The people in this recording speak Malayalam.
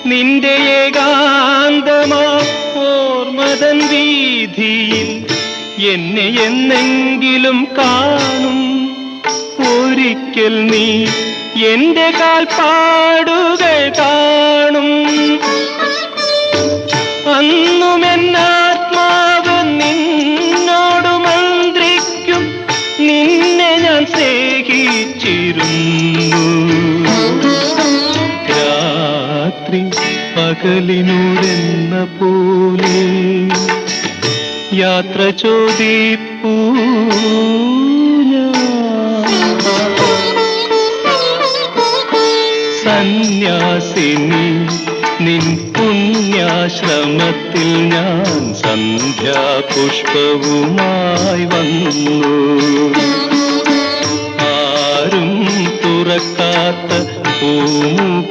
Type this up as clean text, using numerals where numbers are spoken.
നിന്റെ ഏകാന്തമാ ഓർമ്മതൻ വീതിയിൽ എന്നെ എന്നെങ്കിലും കാണും. ഒരിക്കൽ നീ എന്റെ കാൽപ്പാടുകൾ കാണും. അന്നും എന്നാത്മാവ് നിന്നോട് മന്ത്രിക്കും. നിന്നെ ഞാൻ സ്നേഹിച്ചിരുന്നു. രാത്രി പകലിനോടെന്ന പോലെ യാത്ര ചോദിപ്പൂ സന്യാസിനി നിൻ പുണ്യാശ്രമത്തിൽ ഞാൻ സന്ധ്യാപുഷ്പവുമായി വന്നു. ആരും തുറക്കാത്ത പൂമുഖവാതി